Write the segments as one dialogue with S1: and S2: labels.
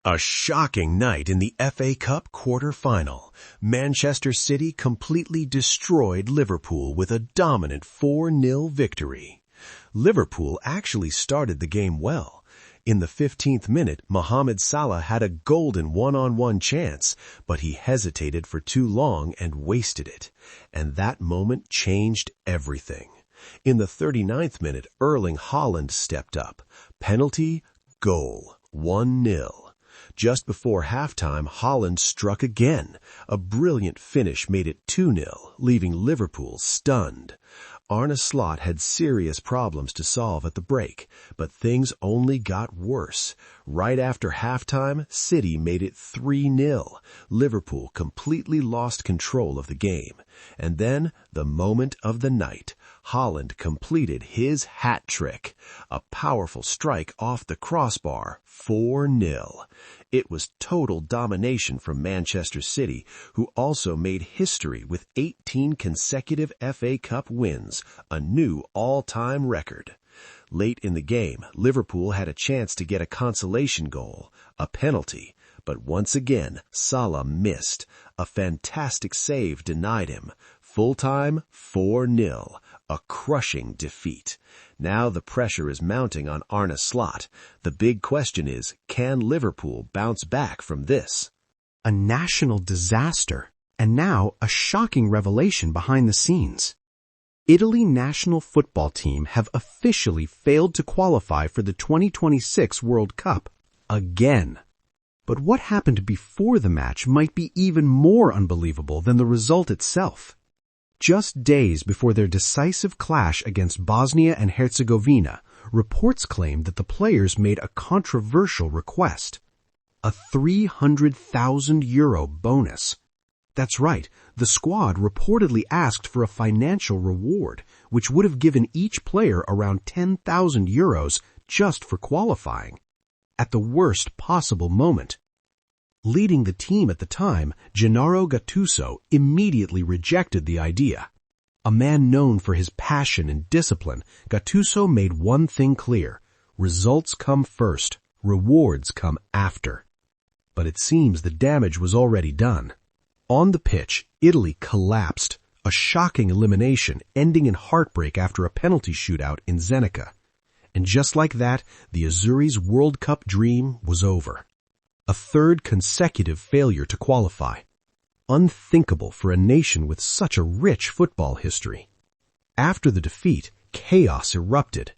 S1: A shocking night in the FA Cup quarter-final. Manchester City completely destroyed Liverpool with a dominant 4-0 victory. Liverpool actually started the game well. In the 15th minute, Mohamed Salah had a golden one-on-one chance, but he hesitated for too long and wasted it. And that moment changed everything. In the 39th minute, Erling Haaland stepped up. Penalty, goal, 1-0. Just before halftime, Haaland struck again. A brilliant finish made it 2-0, leaving Liverpool stunned. Arne Slot had serious problems to solve at the break, but things only got worse. Right after halftime, City made it 3-0. Liverpool completely lost control of the game. And then, the moment of the night, Haaland completed his hat-trick. A powerful strike off the crossbar, 4-0. It was total domination from Manchester City, who also made history with 18 consecutive FA Cup wins, a new all-time record. Late in the game, Liverpool had a chance to get a consolation goal, a penalty, but once again, Salah missed. A fantastic save denied him. Full-time, 4-0. A crushing defeat. Now the pressure is mounting on Arne Slot. The big question is, can Liverpool bounce back from this?
S2: A national disaster, and now a shocking revelation behind the scenes. Italy national football team have officially failed to qualify for the 2026 World Cup. Again. But what happened before the match might be even more unbelievable than the result itself. Just days before their decisive clash against Bosnia and Herzegovina, reports claimed that the players made a controversial request. A €300,000 bonus. That's right, the squad reportedly asked for a financial reward, which would have given each player around €10,000 just for qualifying. At the worst possible moment. Leading the team at the time, Gennaro Gattuso immediately rejected the idea. A man known for his passion and discipline, Gattuso made one thing clear. Results come first, rewards come after. But it seems the damage was already done. On the pitch, Italy collapsed, a shocking elimination ending in heartbreak after a penalty shootout in Zenica. And just like that, the Azzurri's World Cup dream was over. A third consecutive failure to qualify. Unthinkable for a nation with such a rich football history. After the defeat, chaos erupted.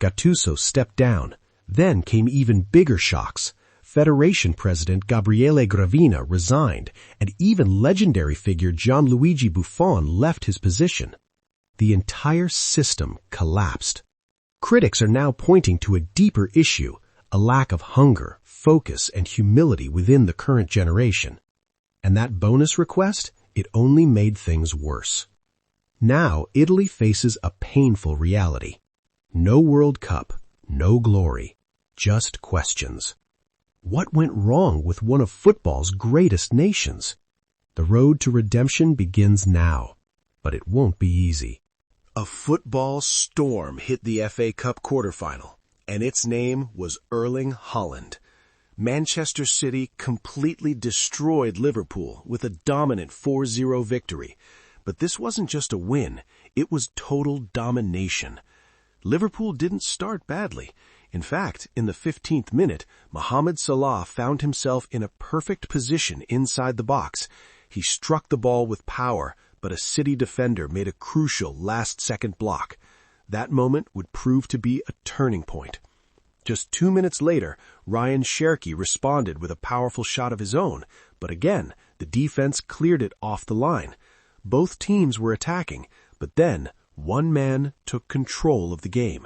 S2: Gattuso stepped down. Then came even bigger shocks. Federation President Gabriele Gravina resigned, and even legendary figure Gianluigi Buffon left his position. The entire system collapsed. Critics are now pointing to a deeper issue, a lack of hunger, focus, and humility within the current generation. And that bonus request, it only made things worse. Now, Italy faces a painful reality. No World Cup, no glory, just questions. What went wrong with one of football's greatest nations? The road to redemption begins now, but it won't be easy.
S1: A football storm hit the FA Cup quarterfinal, and its name was Erling Haaland. Manchester City completely destroyed Liverpool with a dominant 4-0 victory. But this wasn't just a win, it was total domination. Liverpool didn't start badly. In fact, in the 15th minute, Mohamed Salah found himself in a perfect position inside the box. He struck the ball with power, but a City defender made a crucial last-second block. That moment would prove to be a turning point. Just 2 minutes later, Ryan Cherki responded with a powerful shot of his own, but again, the defense cleared it off the line. Both teams were attacking, but then one man took control of the game.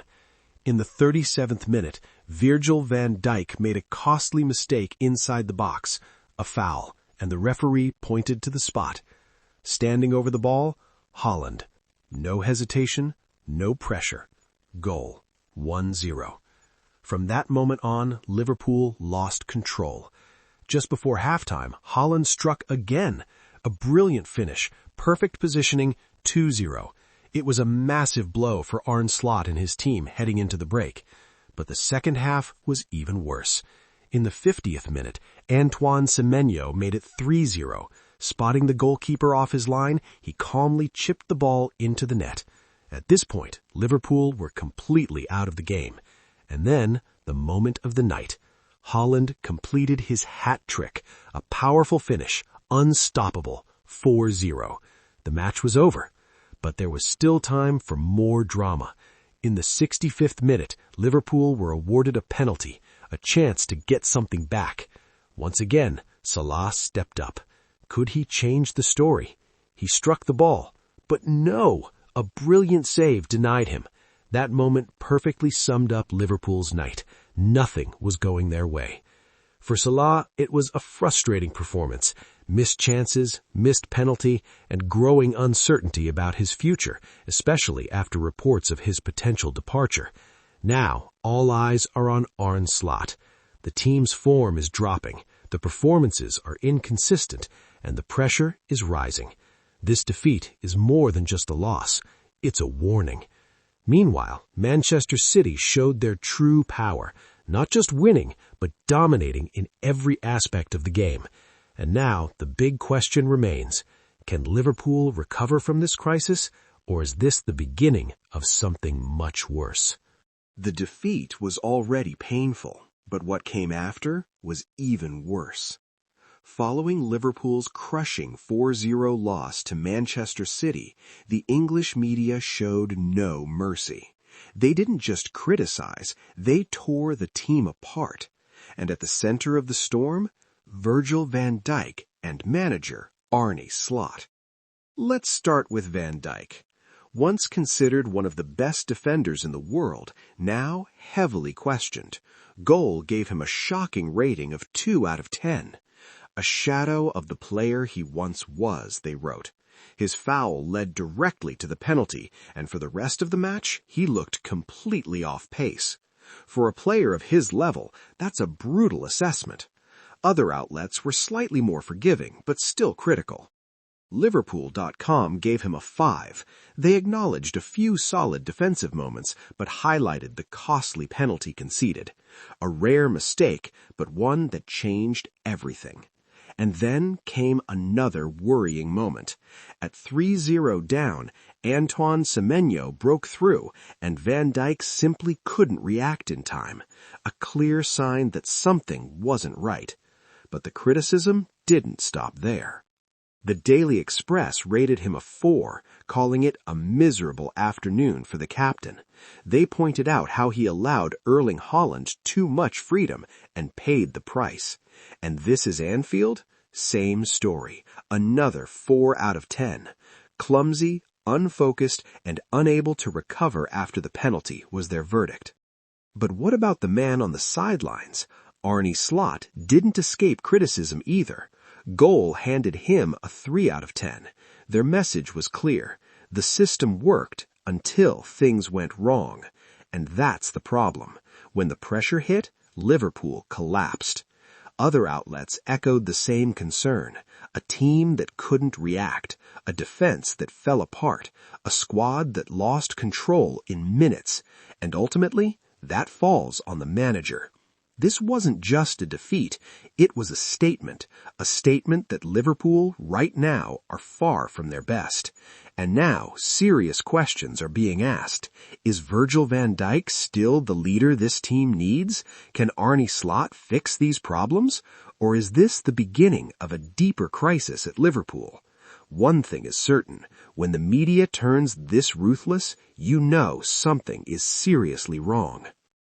S1: In the 37th minute, Virgil van Dijk made a costly mistake inside the box, a foul, and the referee pointed to the spot. Standing over the ball, Haaland. No hesitation, no pressure. Goal, 1-0. From that moment on, Liverpool lost control. Just before halftime, Haaland struck again. A brilliant finish, perfect positioning, 2-0. It was a massive blow for Arne Slot and his team heading into the break. But the second half was even worse.
S2: In the 50th minute, Antoine Semenyo made it 3-0. Spotting the goalkeeper off his line, he calmly chipped the ball into the net. At this point, Liverpool were completely out of the game. And then, the moment of the night. Haaland completed his hat-trick, a powerful finish, unstoppable, 4-0. The match was over, but there was still time for more drama. In the 65th minute, Liverpool were awarded a penalty, a chance to get something back. Once again, Salah stepped up. Could he change the story? He struck the ball, but no! A brilliant save denied him. That moment perfectly summed up Liverpool's night. Nothing was going their way. For Salah, it was a frustrating performance. Missed chances, missed penalty, and growing uncertainty about his future, especially after reports of his potential departure. Now, all eyes are on Arne Slot. The team's form is dropping, the performances are inconsistent, and the pressure is rising. This defeat is more than just a loss. It's a warning. Meanwhile, Manchester City showed their true power, not just winning, but dominating in every aspect of the game. And now the big question remains, can Liverpool recover from this crisis, or is this the beginning of something much worse?
S1: The defeat was already painful, but what came after was even worse. Following Liverpool's crushing 4-0 loss to Manchester City, the English media showed no mercy. They didn't just criticize, they tore the team apart. And at the center of the storm, Virgil van Dijk and manager Arne Slot. Let's start with Van Dijk. Once considered one of the best defenders in the world, now heavily questioned. Goal gave him a shocking rating of 2 out of 10. A shadow of the player he once was, they wrote. His foul led directly to the penalty, and for the rest of the match, he looked completely off pace. For a player of his level, that's a brutal assessment. Other outlets were slightly more forgiving, but still critical. Liverpool.com gave him a 5. They acknowledged a few solid defensive moments, but highlighted the costly penalty conceded. A rare mistake, but one that changed everything. And then came another worrying moment. At 3-0 down, Antoine Semenyo broke through, and Van Dijk simply couldn't react in time. A clear sign that something wasn't right. But the criticism didn't stop there. The Daily Express rated him a 4, calling it a miserable afternoon for the captain. They pointed out how he allowed Erling Haaland too much freedom and paid the price. And this is Anfield? Same story. Another 4 out of 10. Clumsy, unfocused, and unable to recover after the penalty was their verdict. But what about the man on the sidelines? Arne Slot didn't escape criticism either. Goal handed him a 3 out of 10. Their message was clear. The system worked until things went wrong. And that's the problem. When the pressure hit, Liverpool collapsed. Other outlets echoed the same concern. A team that couldn't react, a defense that fell apart, a squad that lost control in minutes, and ultimately, that falls on the manager. This wasn't just a defeat, it was a statement that Liverpool, right now, are far from their best. And now, serious questions are being asked. Is Virgil van Dijk still the leader this team needs? Can Arne Slot fix these problems? Or is this the beginning of a deeper crisis at Liverpool? One thing is certain, when the media turns this ruthless, you know something is seriously wrong.